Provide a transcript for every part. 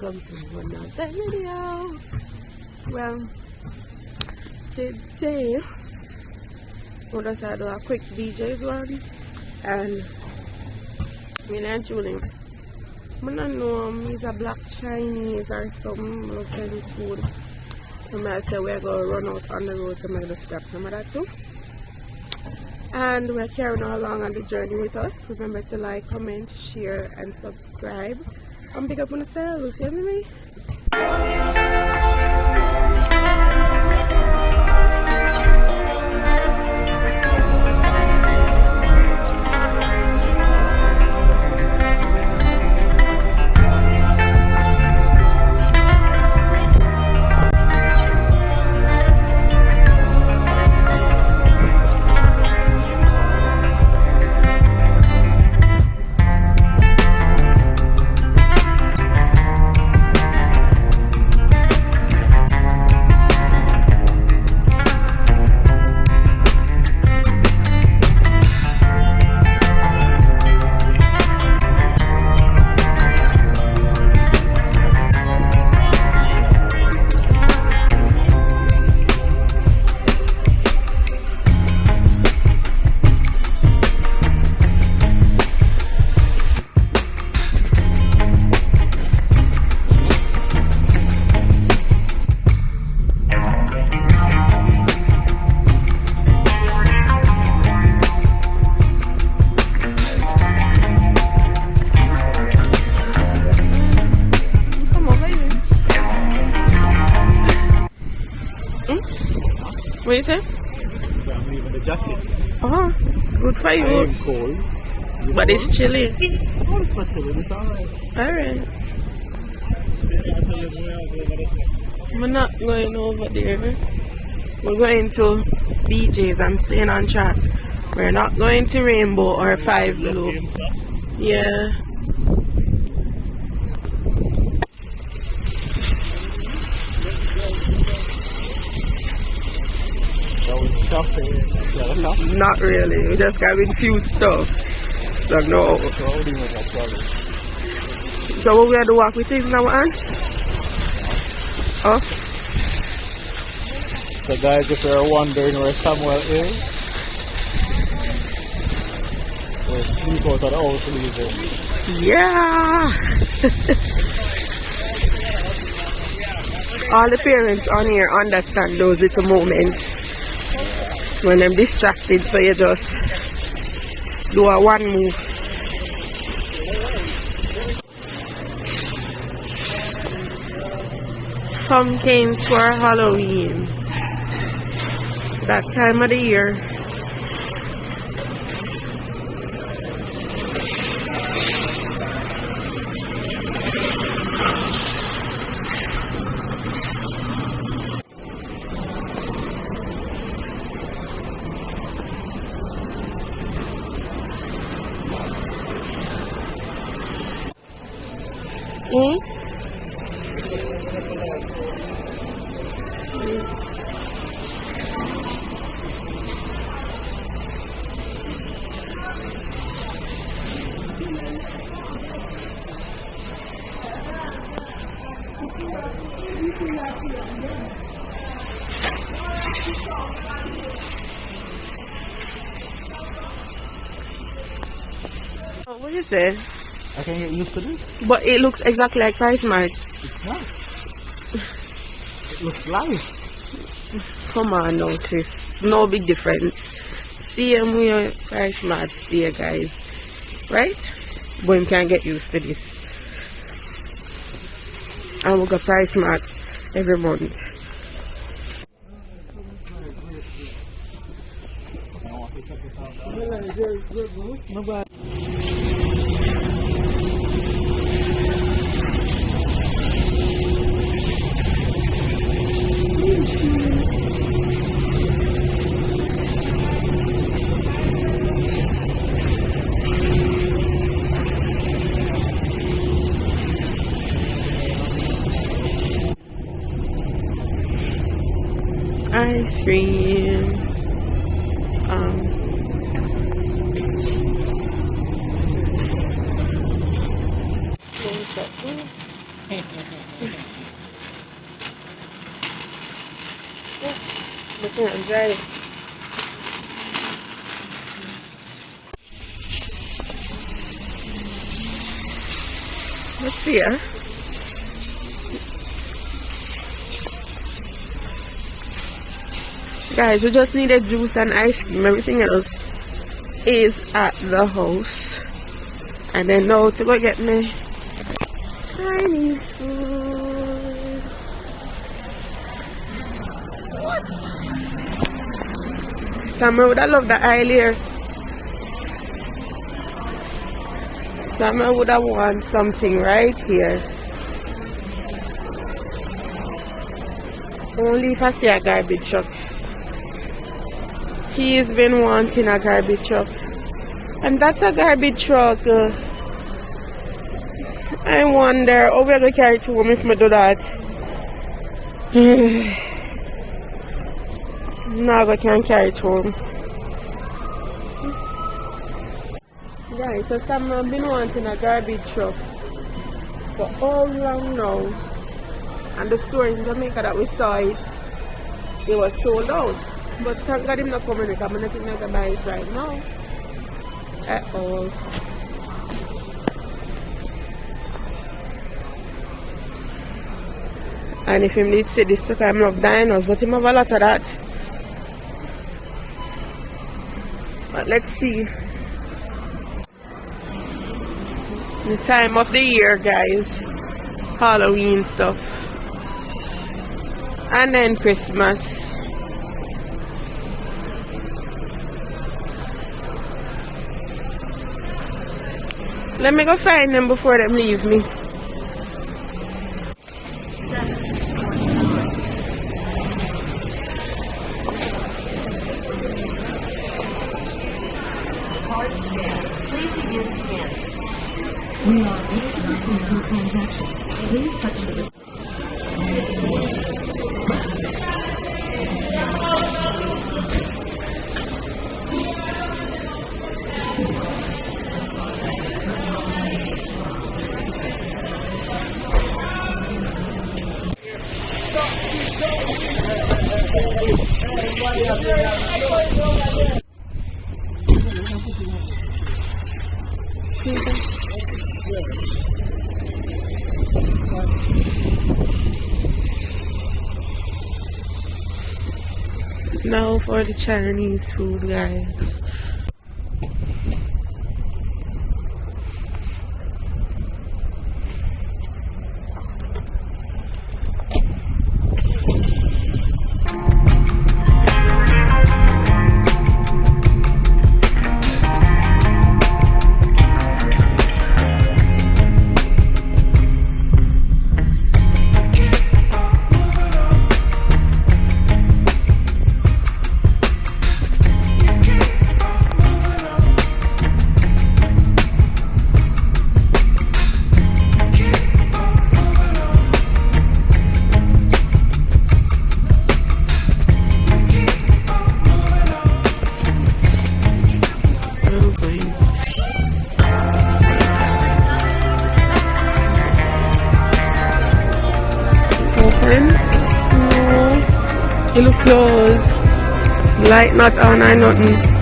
welcome to another video. Well, today we're going to do a quick BJ's one, and me and Julie, I don't know he's a black Chinese or some local food, so I say we're going to run out on the road, so I'm going to scrap some of that too. And we're carrying along on the journey with us. Remember to like, comment, share, and subscribe. And pick up on yourself, you see me? What you say? So I'm leaving the jacket. Oh, good for you. I am cold. But it's chilly. Oh, it's not chilly, it's alright. Alright. We're not going over there. We're going to BJ's and staying on track. We're not going to Rainbow or Five Below. Yeah. Not really, we just got a few stuff. So no. So what we have to walk with things now, Anne? Oh? So guys, if you're wondering where Samuel is, we'll sleep out of the house leaving. Yeah! All the parents on here understand those little moments when I'm distracted, so you just do a one move. Pumpkins for Halloween. That time of the year. Oh, what is it? I can get used to this. But it looks exactly like ChriSamz. It's not. It looks live. Come on now, Chris. No big difference. Same way ChriSamz there, guys. Right? But you can get used to this. And we got ChriSamz every month. Ice cream. I can't drive. Let's see ya. Guys, we just needed juice and ice cream. Everything else is at the house. And then now to go get me Chinese food. What? Summer would have loved the aisle here. Summer would have want something right here. Only if I see a garbage truck. He's been wanting a garbage truck. And that's a garbage truck. I wonder how we're going to carry it home if I do that. No, I can't carry it home. Guys, so someone been wanting a garbage truck for all long now. And the store in Jamaica that we saw it was sold out. But thank God him not coming because I'm not think I can buy it right now. At all. And if him did say this truck, I'm not dinos, but him have a lot of that. But let's see. The time of the year, guys. Halloween stuff. And then Christmas. Let me go find them before them leave me. Card scan. Please begin scanning. We are ready to complete your transaction. Please touch the Now for the Chinese food, guys. No, it look closed. Light not on or nothing.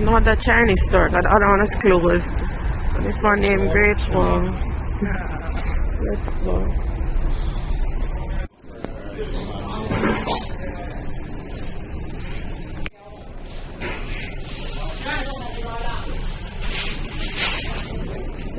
Not the Chinese store, that other one is closed. And this one named Great Wall. Let's go.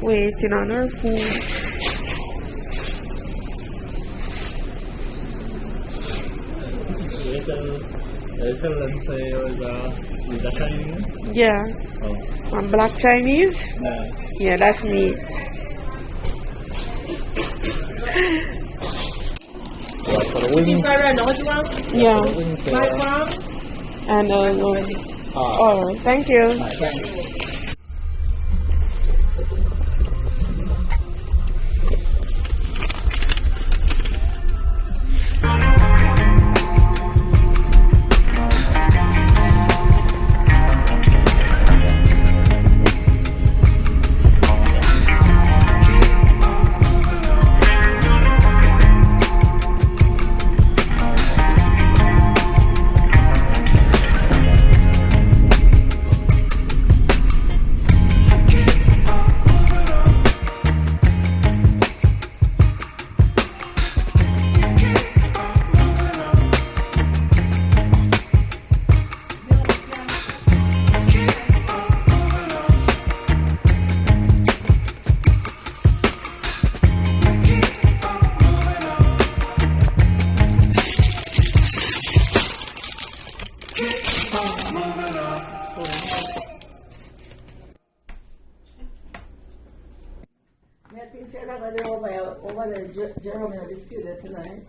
Waiting on our food. tell them say you're a Chinese? Yeah. Oh. I'm black Chinese? Yeah. Yeah, that's me. Like for the wings, Yeah. for the wings there. And alright, thank you. Alright, thanks. I think say that going over the Jerome in the studio tonight.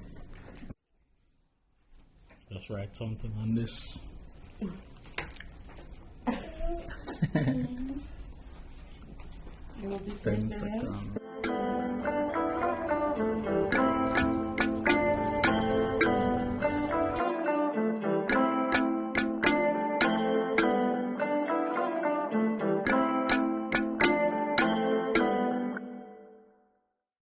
Just write something on this. 10 seconds.